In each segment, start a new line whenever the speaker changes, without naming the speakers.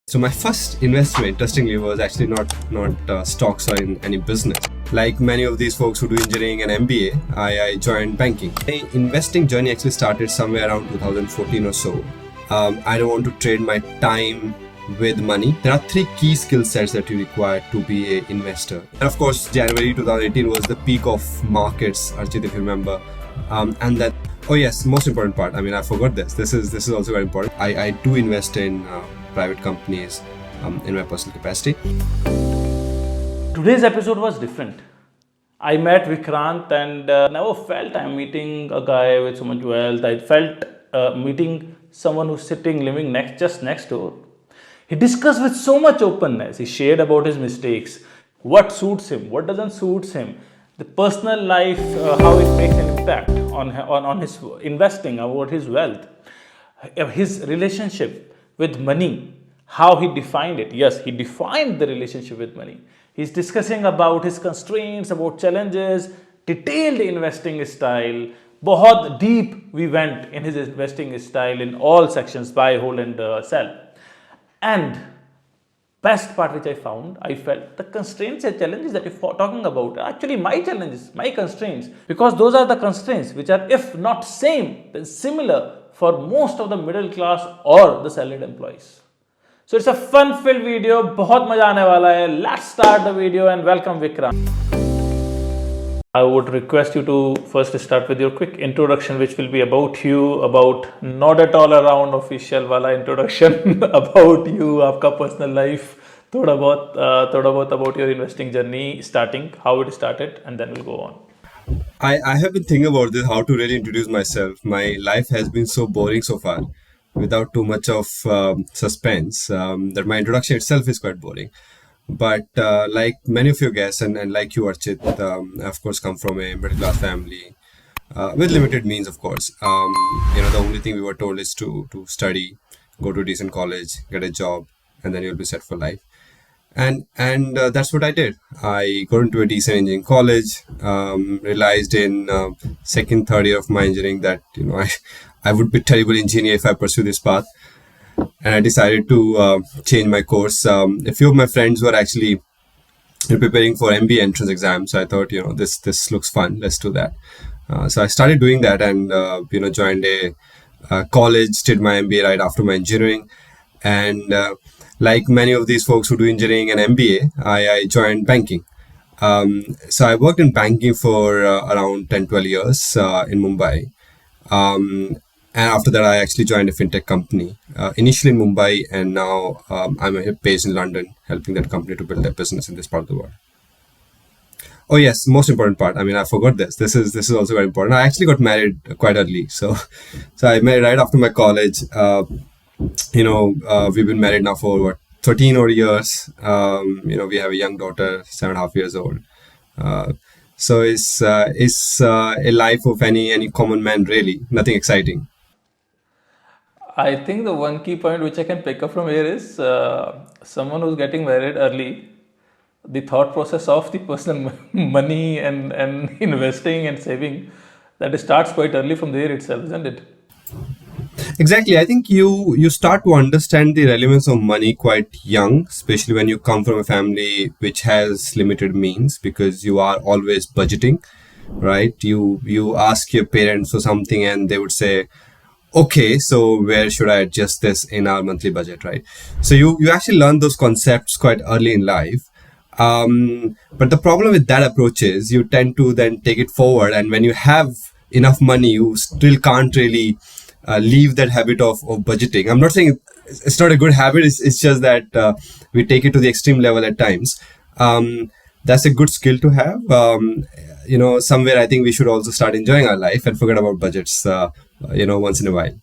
So my first investment, interestingly, was actually not stocks or in any business. Like many of these folks who do engineering and MBA, I joined banking. My investing journey actually started somewhere around 2014 or so. I don't want to trade my time with money. There are three key skill sets that you require to be an investor. And of course, January 2018 was the peak of markets, Archit, if you remember. And that, oh yes, most important part. I mean, I forgot this. This is also very important. I do invest in private companies in my personal capacity.
Today's episode was different. I met Vikrant and never felt I'm meeting a guy with so much wealth. I felt meeting someone who's sitting, living just next door. He discussed with so much openness. He shared about his mistakes, what suits him, what doesn't suit him, the personal life, how it makes an impact on his investing, about his wealth, his relationship with money, how he defined it. Yes, he defined the relationship with money. He's discussing about his constraints, about challenges, detailed investing style. बहुत deep we went in his investing style in all sections, buy, hold and sell. And best part which I found, I felt the constraints and challenges that you're talking about are actually my challenges, my constraints, because those are the constraints which are, if not same, then similar for most of the middle class or the salaried employees. So it's a fun-filled video, बहुत मजा आने वाला है. Let's start the video and welcome Vikrant. I would request you to first start with your quick introduction, which will be about you, about not at all around official वाला introduction, about you, आपका personal life, थोड़ा बहुत about your investing journey, starting, how it started, and then we'll go on.
I have been thinking about this, how to really introduce myself. My life has been so boring so far, without too much of suspense, that my introduction itself is quite boring. But like many of you guess, and like you, Archit, I of course come from a middle class family with limited means, of course. The only thing we were told is to study, go to a decent college, get a job, and then you'll be set for life. And that's what I did. I got into a decent engineering college, realized in second, third year of my engineering that I would be a terrible engineer if I pursue this path. And I decided to change my course. A few of my friends were actually preparing for MBA entrance exams. So I thought, this looks fun. Let's do that. So I started doing that and, joined a college, did my MBA right after my engineering. And like many of these folks who do engineering and MBA, I joined banking. So I worked in banking for around 10-12 years in Mumbai. And after that, I actually joined a fintech company, initially in Mumbai, and now I'm based in London, helping that company to build their business in this part of the world. Oh yes, most important part. I mean, I forgot this. This is also very important. I actually got married quite early, so I married right after my college. We've been married now for 13 odd years. We have a young daughter, 7.5 years old. So it's a life of any common man, really. Nothing exciting.
I think the one key point which I can pick up from here is someone who's getting married early, the thought process of the personal money and investing and saving, that starts quite early from there itself, isn't it?
Exactly. I think you start to understand the relevance of money quite young, especially when you come from a family which has limited means, because you are always budgeting, right? You ask your parents for something and they would say, okay, so where should I adjust this in our monthly budget, right? So you actually learn those concepts quite early in life. But the problem with that approach is you tend to then take it forward, and when you have enough money, you still can't really leave that habit of budgeting. I'm not saying it's not a good habit. It's just that we take it to the extreme level at times. That's a good skill to have. Somewhere I think we should also start enjoying our life and forget about budgets, once in a while.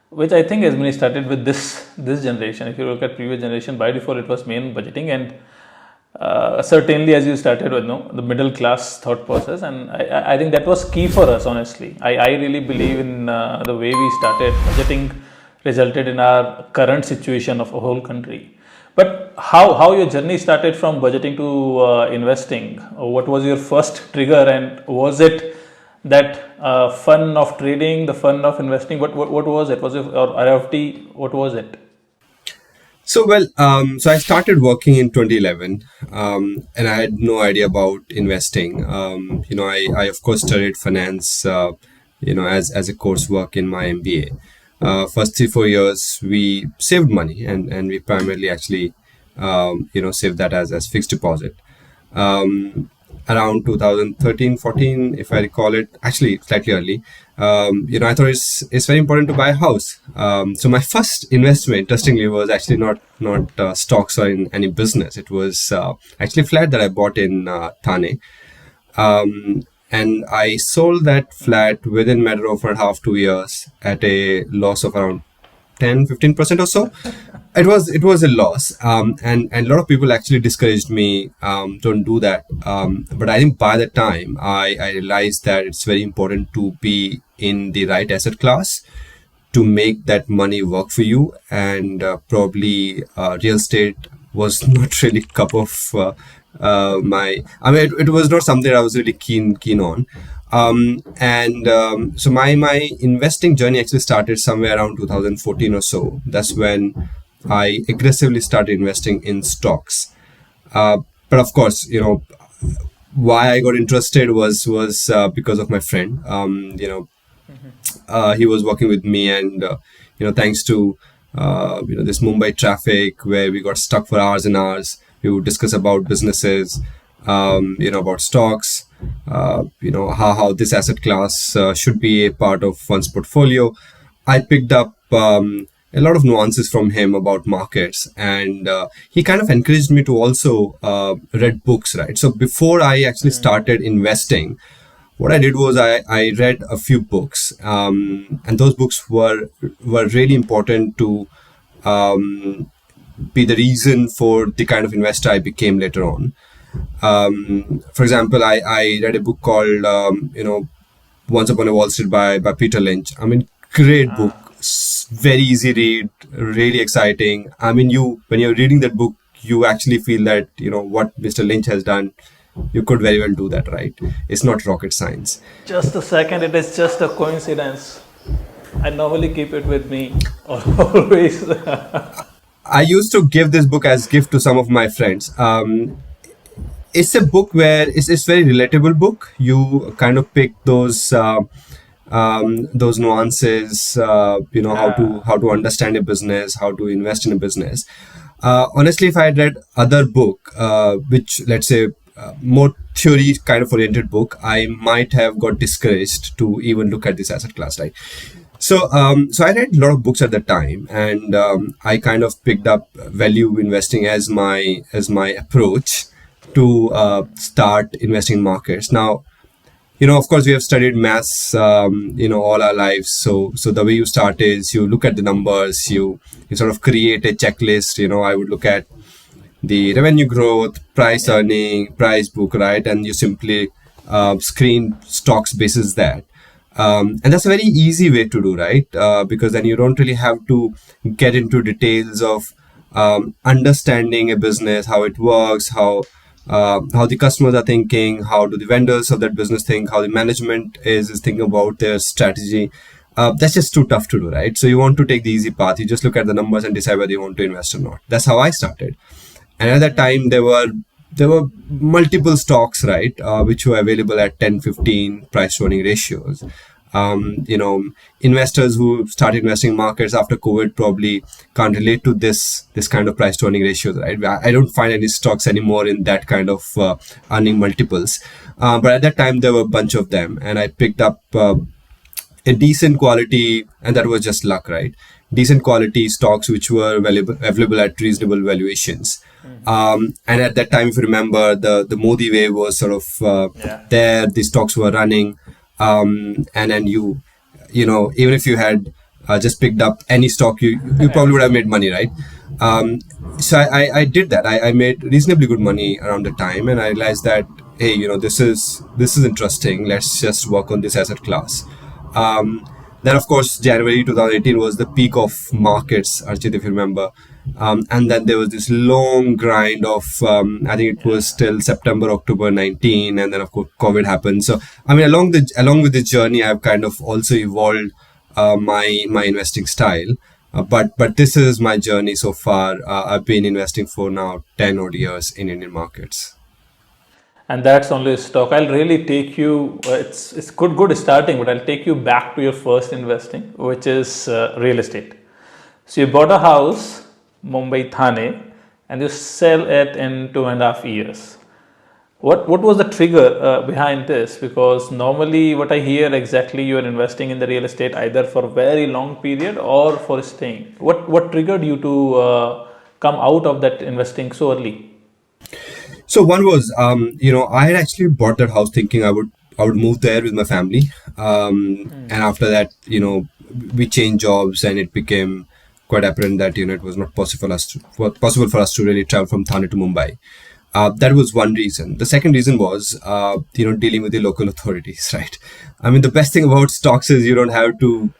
Which I think has been started with this generation. If you look at previous generation, by default it was main budgeting, and certainly as you started with the middle class thought process, and I think that was key for us, honestly. I really believe in the way we started budgeting resulted in our current situation of a whole country. But how your journey started from budgeting to investing? What was your first trigger, and was it that fun of trading, the fun of investing? What was it? Was it or RFT? What was it?
So I started working in 2011, and I had no idea about investing. I of course studied finance, as a coursework in my MBA. First 3 4 years, we saved money, and we primarily actually, saved that as fixed deposit. Around 2013 14, if I recall it, actually slightly early. I thought it's very important to buy a house. So my first investment, interestingly, was actually not stocks or in any business. It was actually a flat that I bought in Thane. And I sold that flat within a matter of 1.5 2 years at a loss of around 10 15% or so. It was a loss, and a lot of people actually discouraged me, don't do that. But I think by the time I realized that it's very important to be in the right asset class to make that money work for you, and probably real estate was not really cup of my. I mean, it was not something I was really keen on. And So my investing journey actually started somewhere around 2014 or so. That's when I aggressively started investing in stocks. But of course, why I got interested was because of my friend. He was working with me, and thanks to this Mumbai traffic where we got stuck for hours and hours, we would discuss about businesses, about stocks, how this asset class should be a part of one's portfolio. I picked up a lot of nuances from him about markets, and he kind of encouraged me to also read books, right? So before I actually started investing, what I did was I read a few books, and those books were really important to be the reason for the kind of investor I became later on. For example, I read a book called Once Upon a Wall Street by Peter Lynch. I mean, great book, very easy read, really exciting. I mean, you when you're reading that book, you actually feel that what Mr. Lynch has done, you could very well do that, right? It's not rocket science.
Just a second, it is just a coincidence. I normally keep it with me always.
I used to give this book as gift to some of my friends. It's a book where it's very relatable book. You kind of pick those nuances, how to understand a business, how to invest in a business. Honestly, if I had read other book, which let's say more theory kind of oriented book, I might have got discouraged to even look at this asset class, right? So I read a lot of books at the time, and I kind of picked up value investing as my approach to start investing in markets. Now, of course, we have studied maths, all our lives. So the way you start is you look at the numbers, you sort of create a checklist. I would look at the revenue growth, price earning, price book, right? And you simply screen stocks basis that. And that's a very easy way to do, right? Because then you don't really have to get into details of understanding a business, how it works, how the customers are thinking, how do the vendors of that business think, how the management is thinking about their strategy. That's just too tough to do, right? So you want to take the easy path. You just look at the numbers and decide whether you want to invest or not. That's how I started. And at that time, there were multiple stocks, right, which were available at 10 15 price to earning ratios. Investors who started investing in markets after COVID probably can't relate to this kind of price to earning ratios, right? I don't find any stocks anymore in that kind of earning multiples. But at that time, there were a bunch of them, and I picked up a decent quality, and that was just luck, right? Decent quality stocks which were available at reasonable valuations. And at that time, if you remember, the Modi wave was sort of there. The stocks were running, and then even if you had just picked up any stock, you probably would have made money, right? So I did that. I made reasonably good money around the time, and I realized that, hey, this is interesting. Let's just work on this asset class. Then, of course, January 2018 was the peak of markets, Archit, if you remember. And then there was this long grind of, I think it was till September, October 19, and then of course COVID happened. So, I mean, along with this journey, I've kind of also evolved my investing style. But this is my journey so far. I've been investing for now 10 odd years in Indian markets.
And that's only stock. I'll really take you. It's good starting, but I'll take you back to your first investing, which is real estate. So you bought a house, Mumbai Thane, and you sell it in 2.5 years. What was the trigger behind this? Because normally, what I hear exactly, you are investing in the real estate either for a very long period or for staying. What triggered you to come out of that investing so early?
So one was, I had actually bought that house thinking I would move there with my family, and after that, we changed jobs, and it became quite apparent that it was not possible for us to really travel from Thane to Mumbai. That was one reason. The second reason was, dealing with the local authorities, right? I mean, the best thing about stocks is you don't have to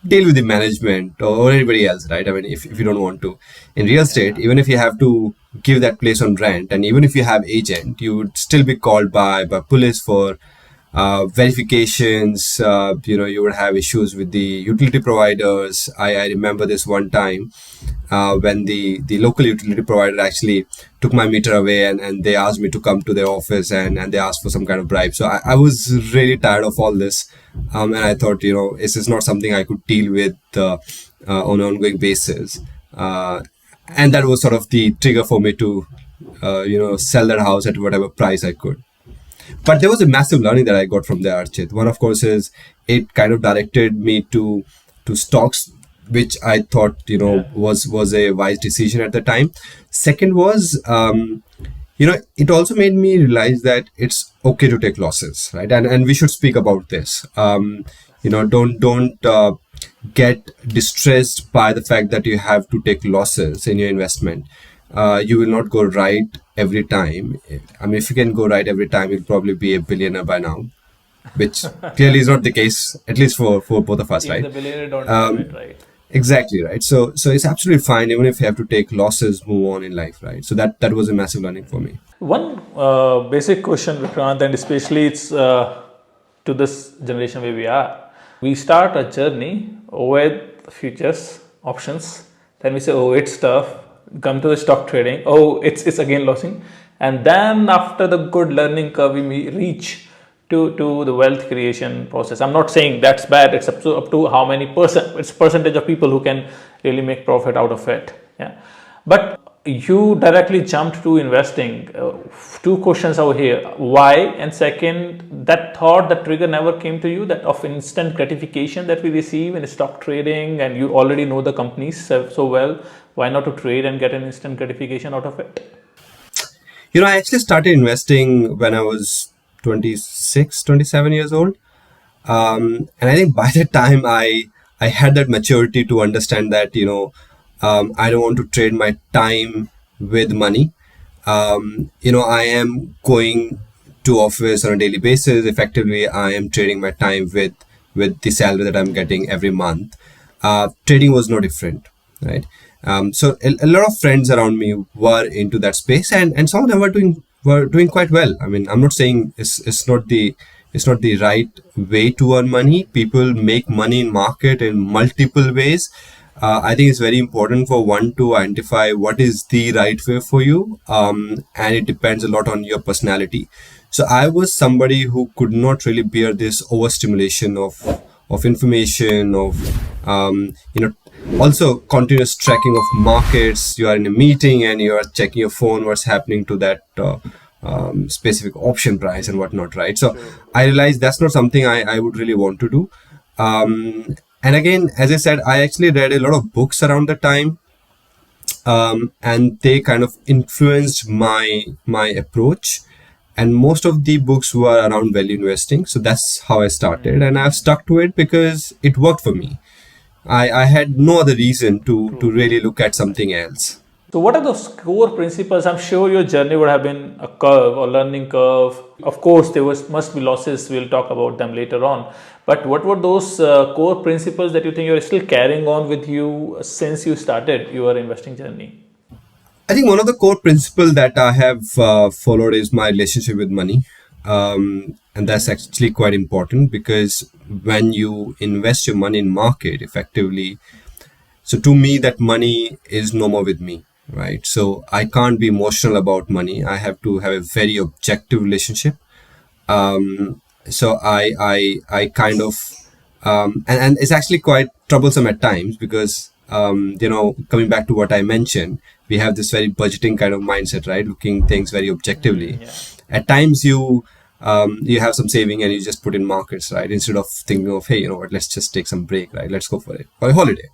deal with the management or anybody else, right? I mean, if you don't want to. In real estate, even if you have to give that place on rent, and even if you have agent, you would still be called by police for verifications. You would have issues with the utility providers. I remember this one time when the local utility provider actually took my meter away, and they asked me to come to their office, and they asked for some kind of bribe. So I was really tired of all this. And I thought, this is not something I could deal with on an ongoing basis. And that was sort of the trigger for me to, sell that house at whatever price I could. But there was a massive learning that I got from there, Archit. One, of course, is it kind of directed me to stocks, which I thought was a wise decision at the time. Second was, it also made me realize that it's okay to take losses, right? And we should speak about this. Don't get distressed by the fact that you have to take losses in your investment. You will not go right every time. I mean, if you can go right every time, you'll probably be a billionaire by now, which clearly is not the case, at least for both of us,
Even
right?
the billionaire don't have it, right?
Exactly, right. So it's absolutely fine, even if you have to take losses, move on in life, right? So that was a massive learning for me.
One basic question, Vikrant, and especially it's to this generation where we are. We start a journey with futures options, then we say, oh, it's tough. Come to the stock trading. Oh, it's again losing, and then after the good learning curve, we reach to the wealth creation process. I'm not saying that's bad. It's up to how many percent. It's percentage of people who can really make profit out of it. Yeah, but you directly jumped to investing. Two questions over here: why? And second, that thought, that trigger never came to you, that of instant gratification that we receive in stock trading, and you already know the companies so well. Why not to trade and get an instant gratification out of it?
I actually started investing when I was 26, 27 years old. And I think by the time I had that maturity to understand that, I don't want to trade my time with money. I am going to office on a daily basis. Effectively, I am trading my time with the salary that I'm getting every month. Trading was no different, right? So a lot of friends around me were into that space, and some of them were doing quite well. I mean, I'm not saying it's not the right way to earn money. People make money in market in multiple ways. I think it's very important for one to identify what is the right way for you, and it depends a lot on your personality. So I was somebody who could not really bear this overstimulation of information, of also continuous tracking of markets. You are in a meeting and you are checking your phone, what's happening to that specific option price and whatnot, right? So I realized that's not something I would really want to do. And again, as I said, I actually read a lot of books around the time, and they kind of influenced my approach. And most of the books were around value investing. So that's how I started, and I've stuck to it because it worked for me. I had no other reason to really look at something else.
So, what are those core principles? I'm sure your journey would have been a curve or learning curve. Of course, must be losses. We'll talk about them later on. But what were those core principles that you think you're still carrying on with you since you started your investing journey?
I think one of the core principles that I have followed is my relationship with money. And that's actually quite important because when you invest your money in market effectively, So to me, that money is no more with me, right? So I can't be emotional about money. I have to have a very objective relationship. So I kind of and it's actually quite troublesome at times because coming back to what I mentioned, we have this very budgeting kind of mindset, right? Looking things very objectively.
Yeah.
At times you have some saving and you just put in markets, right? Instead of thinking of, hey, you know what, let's just take some break, right? Let's go for it, or a holiday.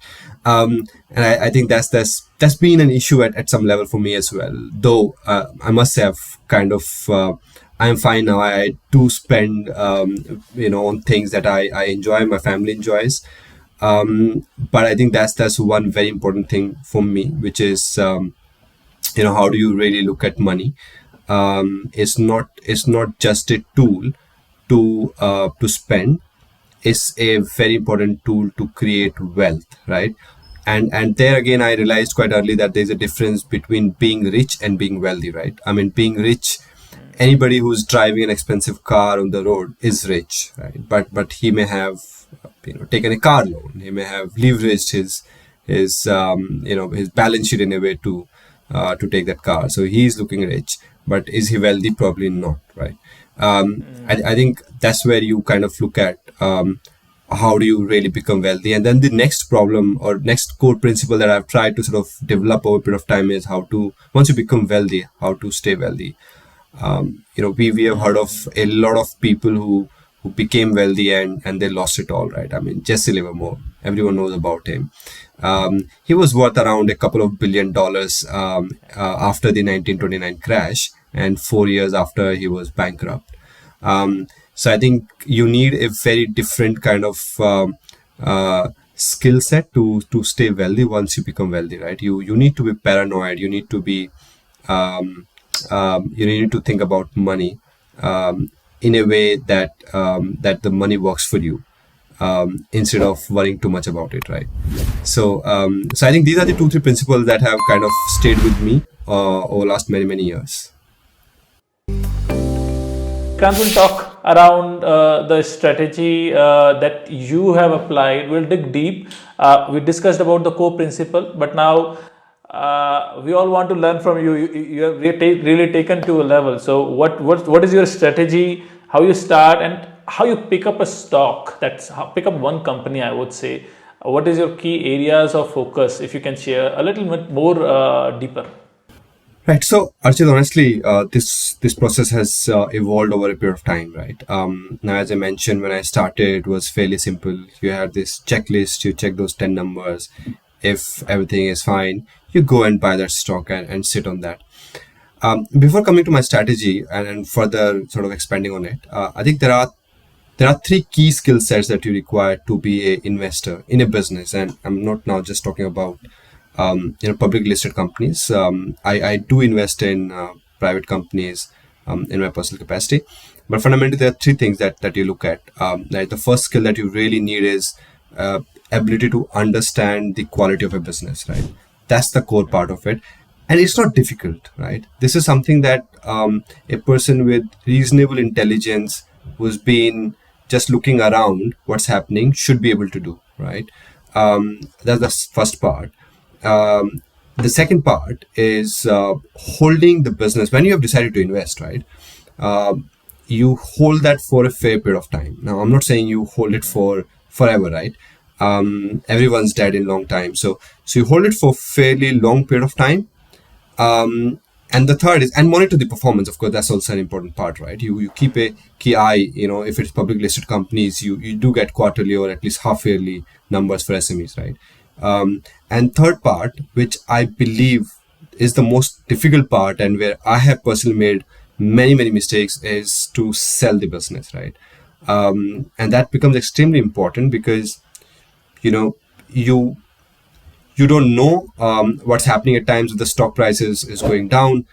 And I think that's been an issue at some level for me as well. Though I must say I've kind of I'm fine now. I do spend on things that I enjoy, my family enjoys. But I think that's one very important thing for me, which is how do you really look at money? It's not just a tool to spend. Is a very important tool to create wealth, right? And there again, I realized quite early that there's a difference between being rich and being wealthy, right? I mean, being rich, anybody who's driving an expensive car on the road is rich, right? But he may have taken a car loan. He may have leveraged his balance sheet in a way to take that car. So he's looking rich, but is he wealthy? Probably not, right? I think that's where you kind of look at how do you really become wealthy. And then the next problem or next core principle that I've tried to sort of develop over a period of time is how to, once you become wealthy, how to stay wealthy. We have heard of a lot of people who became wealthy and they lost it all, right? I mean, Jesse Livermore, everyone knows about him. He was worth around a couple of $1 billion after the 1929 crash, and 4 years after he was bankrupt. So I think you need a very different kind of skill set to stay wealthy once you become wealthy, right? You need to be paranoid. You need to be you need to think about money in a way that the money works for you, instead of worrying too much about it, right? So I think these are the 2-3 principles that have kind of stayed with me over the last many years.
Vikrant will talk around the strategy that you have applied. We'll dig deep. We discussed about the core principle, but now we all want to learn from you. You have really taken to a level. So what is your strategy? How you start and how you pick up a stock? That's how pick up one company, I would say. What is your key areas of focus? If you can share a little bit more deeper.
Right. So, Archit, honestly, this process has evolved over a period of time, right? Now, as I mentioned, when I started, it was fairly simple. You had this checklist. You check those 10 numbers. If everything is fine, you go and buy that stock and sit on that. Before coming to my strategy and further sort of expanding on it, I think there are 3 key skill sets that you require to be an investor in a business. And I'm not now just talking about public listed companies. I do invest in private companies in my personal capacity, but fundamentally there are 3 things that you look at. Like the first skill that you really need is ability to understand the quality of a business, right? That's the core part of it, and it's not difficult, right? This is something that a person with reasonable intelligence who's been just looking around what's happening should be able to do, right? That's the first part. The second part is holding the business when you have decided to invest, right? You hold that for a fair period of time. Now, I'm not saying you hold it for forever, right? Everyone's dead in long time, so you hold it for fairly long period of time. And the third is, and monitor the performance. Of course, that's also an important part, right? You keep a key eye. If it's public listed companies, you do get quarterly or at least half yearly numbers for SMEs, right? And third part, which I believe is the most difficult part and where I have personally made many mistakes, is to sell the business, right? And that becomes extremely important because you don't know what's happening at times. If the stock price is going down,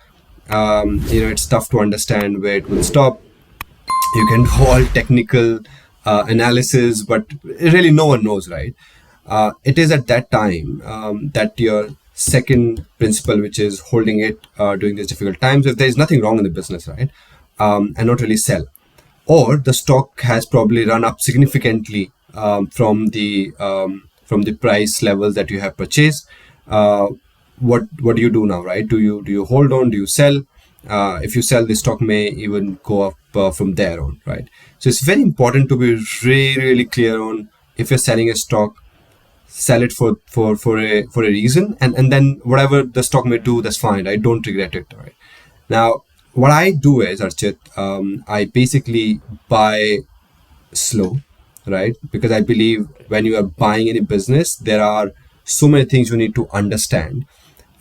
it's tough to understand where it will stop. You can do all technical analysis, but really no one knows, right? It is at that time that your second principle, which is holding it during these difficult times, if there is nothing wrong in the business, right, and not really sell, or the stock has probably run up significantly from the from the price levels that you have purchased. Uh, what do you do now, right? Do you hold on? Do you sell? If you sell, the stock may even go up from there on, right? So it's very important to be really, really clear on, if you're selling a stock, sell it for a reason, and then whatever the stock may do, that's fine. I don't regret it, right? Now, what I do is, Archit, I basically buy slow, right? Because I believe when you are buying any business, there are so many things you need to understand.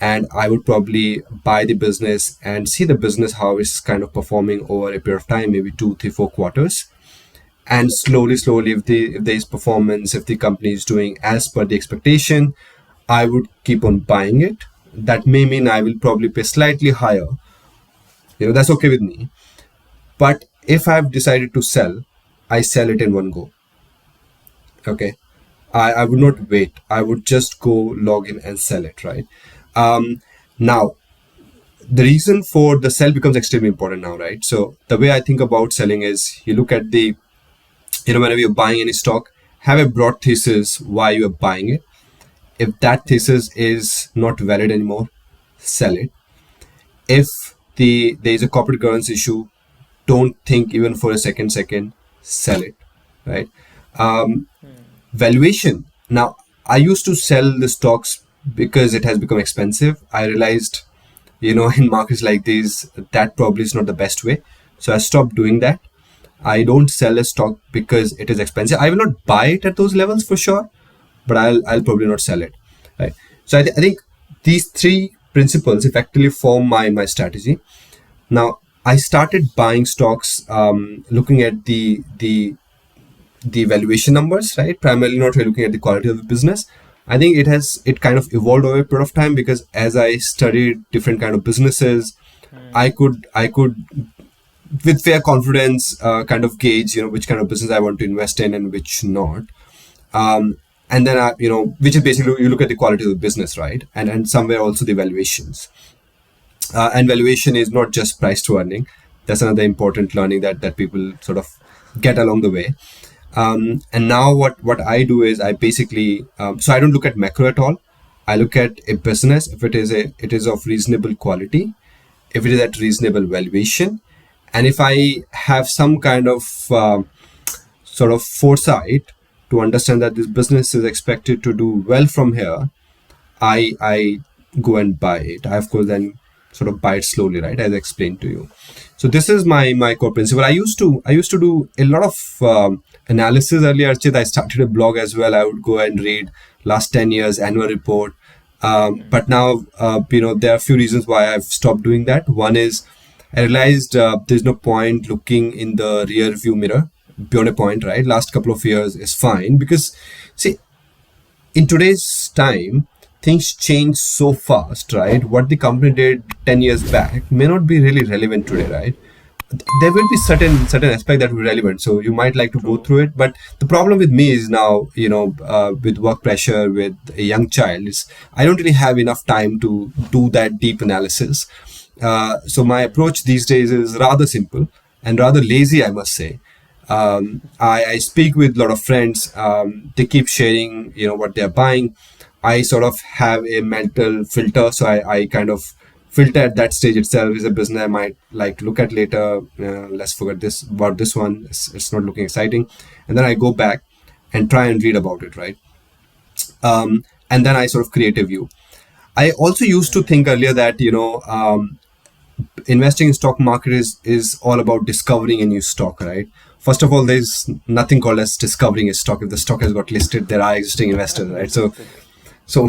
And I would probably buy the business and see the business how it's kind of performing over a period of time, maybe 2 3 4 quarters. And slowly, if there is performance, if the company is doing as per the expectation, I would keep on buying it. That may mean I will probably pay slightly higher. That's okay with me. But if I've decided to sell, I sell it in one go. Okay. I would not wait. I would just go log in and sell it, right? Now, the reason for the sell becomes extremely important now, right? So the way I think about selling is, you look at whenever you're buying any stock, have a broad thesis why you are buying it. If that thesis is not valid anymore, sell it. If there is a corporate governance issue, don't think even for a second, sell it, right? Valuation. Now, I used to sell the stocks because it has become expensive. I realized, in markets like these, that probably is not the best way. So I stopped doing that. I don't sell a stock because it is expensive. I will not buy it at those levels for sure, but I'll probably not sell it, right? So I think these three principles effectively form my strategy. Now, I started buying stocks, looking at the valuation numbers, right? Primarily not really looking at the quality of the business. I think it kind of evolved over a period of time, because as I studied different kind of businesses, I could with fair confidence kind of gauge which kind of business I want to invest in and which not. And then which is basically, you look at the quality of the business, right? And somewhere also the valuations. And valuation is not just price to earning. That's another important learning that people sort of get along the way. And now what I do is, I basically, so I don't look at macro at all. I look at a business, if it is of reasonable quality, if it is at reasonable valuation, and if I have some kind of sort of foresight to understand that this business is expected to do well from here, I go and buy it. I, of course, then sort of buy it slowly, right, as I explained to you. So this is my core principle. I used to do a lot of analysis earlier, Archit. I started a blog as well. I would go and read last 10 years annual report. But now, there are a few reasons why I've stopped doing that. One is, I realized there's no point looking in the rear view mirror beyond a point, right? Last couple of years is fine, because, see, in today's time, things change so fast, right? What the company did 10 years back may not be really relevant today, right? There will be certain aspect that will be relevant, so you might like to go through it. But the problem with me is now, with work pressure, with a young child, is I don't really have enough time to do that deep analysis. So my approach these days is rather simple and rather lazy, I must say. I speak with a lot of friends. They keep sharing, what they're buying. I sort of have a mental filter, so I kind of filter at that stage itself. Is a business I might like to look at later. Let's forget this one. It's not looking exciting, and then I go back and try and read about it, right? And then I sort of create a view. I also used to think earlier that investing in stock market is all about discovering a new stock, right? First of all, there's nothing called as discovering a stock. If the stock has got listed, there are existing investors, right? So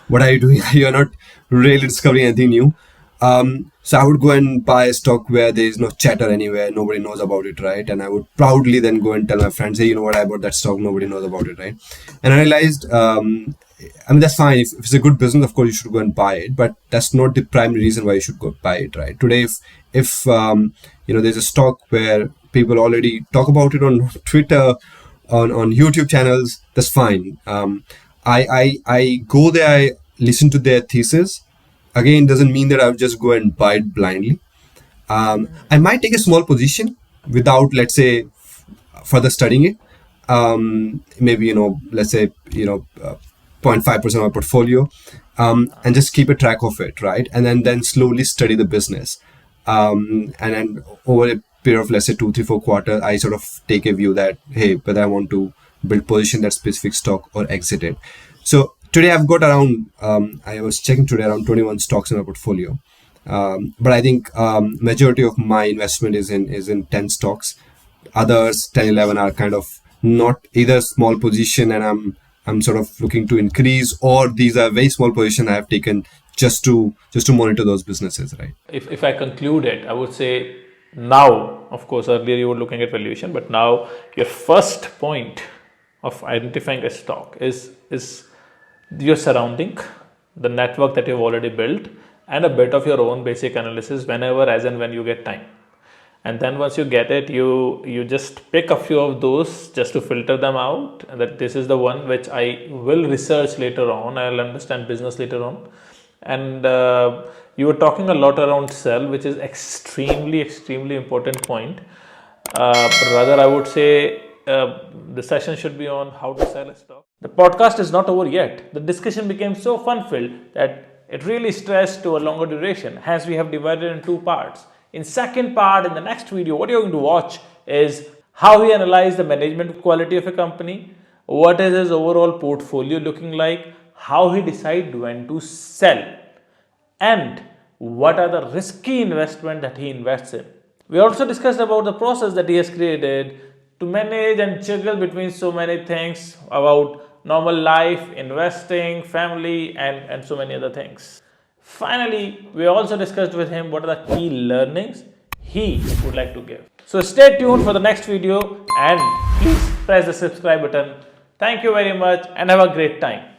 what are you doing? You're not really discovering anything new. So I would go and buy a stock where there is no chatter anywhere, nobody knows about it, right? And I would proudly then go and tell my friends, hey, you know what, I bought that stock, nobody knows about it, right? And I realized, that's fine. If it's a good business, of course, you should go and buy it, but that's not the primary reason why you should go buy it, right? Today, if there's a stock where people already talk about it on Twitter, on YouTube channels, that's fine. I go there, I listen to their thesis. Again, doesn't mean that I would just go and buy it blindly. I might take a small position without, let's say, further studying it. maybe, let's say, 0.5% of my portfolio, and just keep a track of it, right? And then slowly study the business. And then over a period of, let's say, 2, 3, 4 quarters, I sort of take a view that, hey, whether I want to build position that specific stock or exit it. So today I've got around, I was checking today, around 21 stocks in my portfolio. But I think majority of my investment is in 10 stocks. Others 10, 11 are kind of not either small position, and I'm sort of looking to increase, or these are very small position I have taken just to monitor those businesses, right?
If I conclude it, I would say now, of course, earlier you were looking at valuation, but now your first point of identifying a stock is your surrounding, the network that you've already built, and a bit of your own basic analysis whenever, as and when you get time. And then once you get it, you just pick a few of those just to filter them out, and that this is the one which I will research later on, I'll understand business later on. And you were talking a lot around sell, which is extremely important point. But rather I would say the session should be on how to sell a stock. The podcast is not over yet. The discussion became so fun filled that it really stressed to a longer duration. Hence, we have divided in two parts. In second part, in the next video, what you're going to watch is how he analyzed the management quality of a company, what is his overall portfolio looking like, how he decide when to sell, and what are the risky investment that he invests in. We also discussed about the process that he has created to manage and juggle between so many things about normal life, investing, family, and so many other things. Finally, we also discussed with him what are the key learnings he would like to give. So stay tuned for the next video and please press the subscribe button. Thank you very much and have a great time.